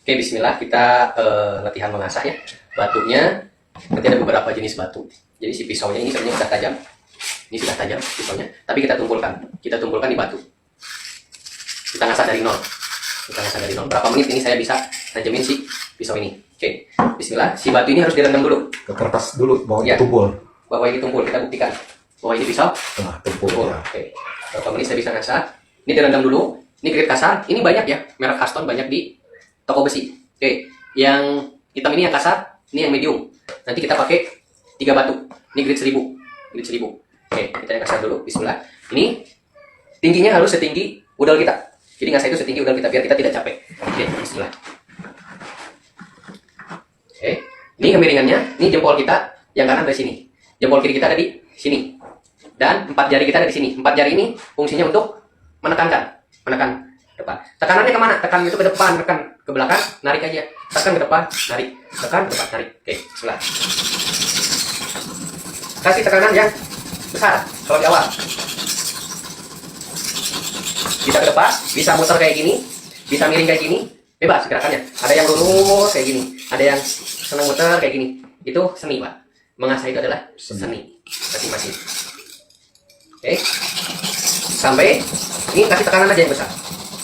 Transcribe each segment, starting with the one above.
Oke, bismillah, kita latihan mengasah ya. Batunya, nanti ada beberapa jenis batu. Jadi si pisaunya ini sebenarnya sudah tajam. Ini sudah tajam pisaunya, tapi kita tumpulkan. Kita tumpulkan di batu. Kita ngasah dari nol. Kita ngasah dari nol. Berapa menit ini saya bisa najemin si pisau ini. Oke, bismillah. Si batu ini harus direndam dulu. Ke kertas dulu, bawa Ya. tumpul. Bahwa ini tumpul, kita buktikan. Bahwa ini pisau Nah, tumpul. tumpul. Ya. Oke, berapa menit saya bisa ngasah. Ini direndam dulu. Ini grade kasar. Ini banyak ya, merek Caston banyak di toko besi. Oke, yang hitam ini yang kasar, ini yang medium. Nanti kita pakai 3 batu. Ini grade 1000. Grade 1000. Oke, kita yang kasar dulu. Bismillah. Ini tingginya harus setinggi udel kita. Jadi ngasah itu setinggi udel kita biar kita tidak capek. Oke, bismillah. Oke, ini kemiringannya, ini jempol kita yang kanan dari sini. Jempol kiri kita ada di sini. Dan 4 jari kita ada di sini. 4 jari ini fungsinya untuk menekan depan. Tekanannya kemana? Tekan itu ke depan, tekan ke belakang, narik aja. Tekan ke depan, narik. Tekan ke depan, narik. Oke, bismillah. Kasih tekanan yang besar kalau di awal. Bisa ke depan, bisa muter kayak gini, bisa miring kayak gini, bebas gerakannya. Ada yang lurus kayak gini, ada yang senang muter kayak gini. Itu seni, Pak. Mengasah itu adalah seni masing-masing. Oke. Sampai ini kasih tekanan aja yang besar.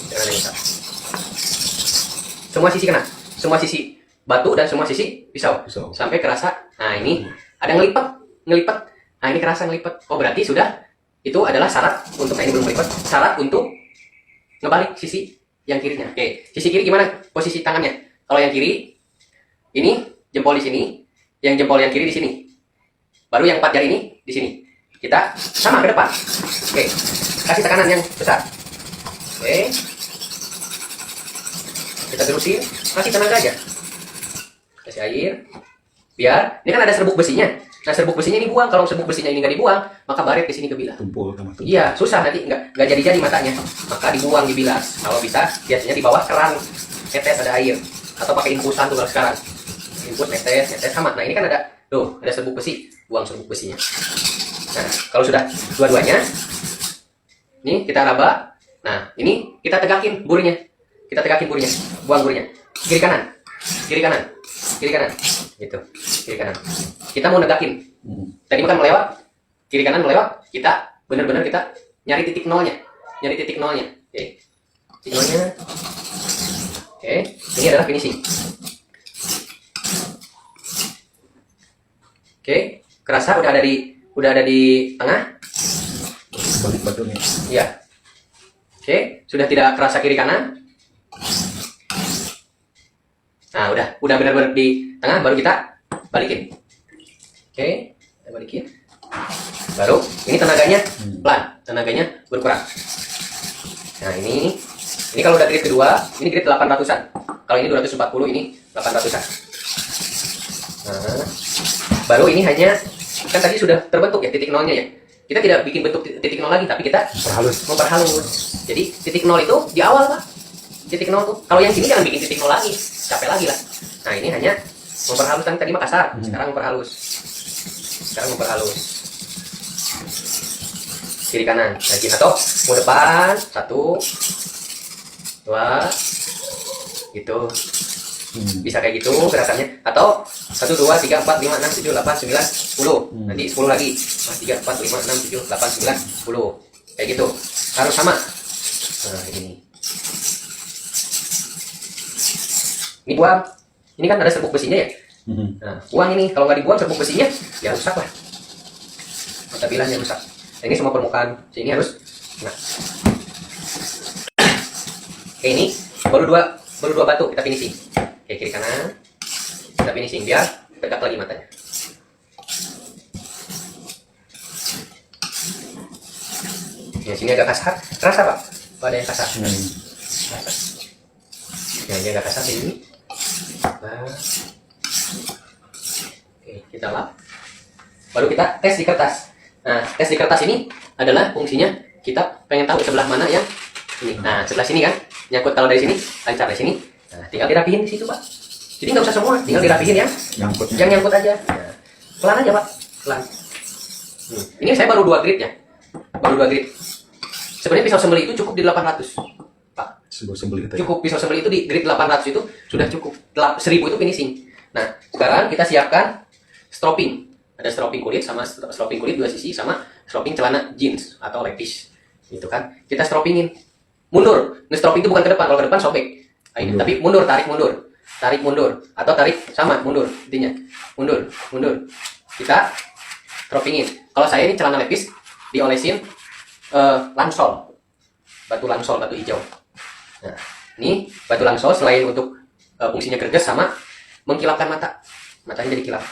Tekanan yang besar. Semua sisi kena. Semua sisi batu dan semua sisi pisau. Sampai kerasa. Nah, ini ada ngelipat. Nah, ini kerasa ngelipat. Oh, berarti sudah itu adalah syarat untuk, nah ini belum ngelipat. Syarat untuk ngebalik sisi yang kirinya. Oke, sisi kiri gimana posisi tangannya? Kalau yang kiri ini jempol di sini, yang jempol yang kiri di sini. Baru yang 4 jari ini di sini. Kita sama ke depan. Oke. Kasih tekanan yang besar. Oke. Kita terusin, kasih tenaga aja. Kasih air. Biar ini kan ada serbuk besinya. Nah, serbuk besinya ini buang. Kalau serbuk besinya ini nggak dibuang, maka baret ke sini kebilas. Tumpul sama tumpul. Iya, susah nanti nggak jadi matanya. Maka dibuang, dibilas. Kalau bisa, biasanya di bawah keran netes ada air. Atau pakai infusan tuh kalau sekarang. Infus netes sama. Nah, ini kan ada ada serbuk besi. Buang serbuk besinya. Nah, kalau sudah dua-duanya, ini kita raba. Nah, ini kita tegakin burinya. Kita tegakin burinya. Buang burinya. Kiri kanan. Kiri kanan. Kiri kanan. Gitu. Kiri kanan. Kita mau negakin. Tadi kan melewat. Kiri kanan melewat. Kita benar-benar kita nyari titik nolnya. Nyari titik nolnya. Oke. Titik nolnya. Oke. Ini adalah finishing. Oke. Kerasa udah ada di tengah. Balik batunya. Iya. Oke, sudah tidak kerasa kiri kanan. Nah, udah benar-benar di tengah, baru kita balikin. Oke, kita balikin. Baru ini tenaganya pelan, tenaganya berkurang. Nah, ini kalau udah grade kedua, ini grade 800-an. Kalau ini 240, ini 800-an. Nah, baru ini hanya kan tadi sudah terbentuk ya titik nolnya ya. Kita tidak bikin bentuk titik nol lagi, tapi kita memperhalus. Jadi titik nol itu di awal, Pak. Titik nol tuh. Kalau yang sini jangan bikin titik nol lagi, capek lagi lah. Nah, ini hanya memperhalus. Tadi mah kasar, sekarang memperhalus. Kiri kanan, lagi atau mau depan, 1, 2, gitu. Bisa kayak gitu gerakannya. Atau 1, 2, 3, 4, 5, 6, 7, 8, 9, 10. Nanti 10 lagi. 3, 4, 5, 6, 7, 8, 9, 10. Kayak gitu. Harus sama. Nah, ini. Ini buang. Ini kan ada serbuk besinya ya. Nah, buang ini. Kalau nggak dibuang serbuk besinya, ya rusak lah. Mata bilahnya rusak. Nah, ini semua permukaan. Sini harus. Nah. Oke, ini baru dua batu kita finishing. Oke, kiri kanan. Kita finishing biar tegak lagi matanya. Ya, sini agak kasar. Rasa, Pak? Ada yang kasar. Kasar. Ya, ini agak kasar ini. Nah. Oke, kita lap. Baru kita tes di kertas. Nah, tes di kertas ini adalah fungsinya kita pengen tahu sebelah mana yang ini. Nah, sebelah sini kan nyangkut. Kalau dari sini lancar, dari sini. Nah, tinggal dirapihin di situ, Pak. Jadi nggak usah semua, tinggal dirapihin ya. Yang nyangkut aja. Nah, pelan aja, Pak. Pelan. Ini saya baru 2 grade ya. Baru 2 grade. Sebenarnya pisau sembelih itu cukup di 800, Pak. Sebuah sembelih itu. Cukup pisau sembelih itu di grade 800 itu sudah cukup. 1000 itu finishing. Nah, sekarang kita siapkan stropping. Ada stropping kulit sama stropping kulit 2 sisi sama stropping celana jeans atau levis. Gitu kan. Kita stroppingin. Mundur. Nge-stropping itu bukan ke depan, kalau ke depan sobek. Nah, ini. Tapi mundur, tarik mundur. Tarik mundur atau tarik sama mundur intinya. Mundur, mundur. Kita stroppingin. Kalau saya ini celana levis diolesin lansol. Batu lansol, batu hijau. Nah, ini batu langsol selain untuk fungsinya gerges sama mengkilapkan mata. Matanya jadi kilap.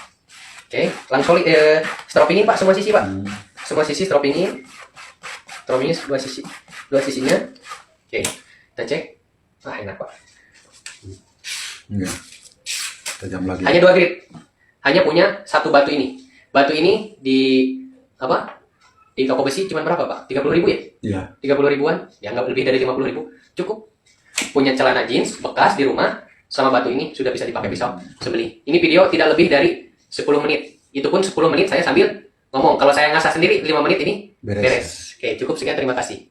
Oke, langsol stroppingin Pak semua sisi Pak. Semua sisi stroppingin. Stroppingin dua sisinya. Oke, kita cek. Ah, enak Pak. Iya. Tajam lagi. Hanya 2 grip. Hanya punya satu batu ini. Batu ini di apa? Di toko besi cuma berapa Pak? 30.000 ya? Iya. 30 ribuan, ya nggak lebih dari 50.000, cukup. Punya celana jeans bekas di rumah sama batu ini sudah bisa dipakai pisau sembelih. Ini video tidak lebih Beres. dari 10 menit. Itu pun 10 menit saya sambil ngomong. Kalau saya ngasah sendiri 5 menit ini beres. Oke, cukup sekian, terima kasih.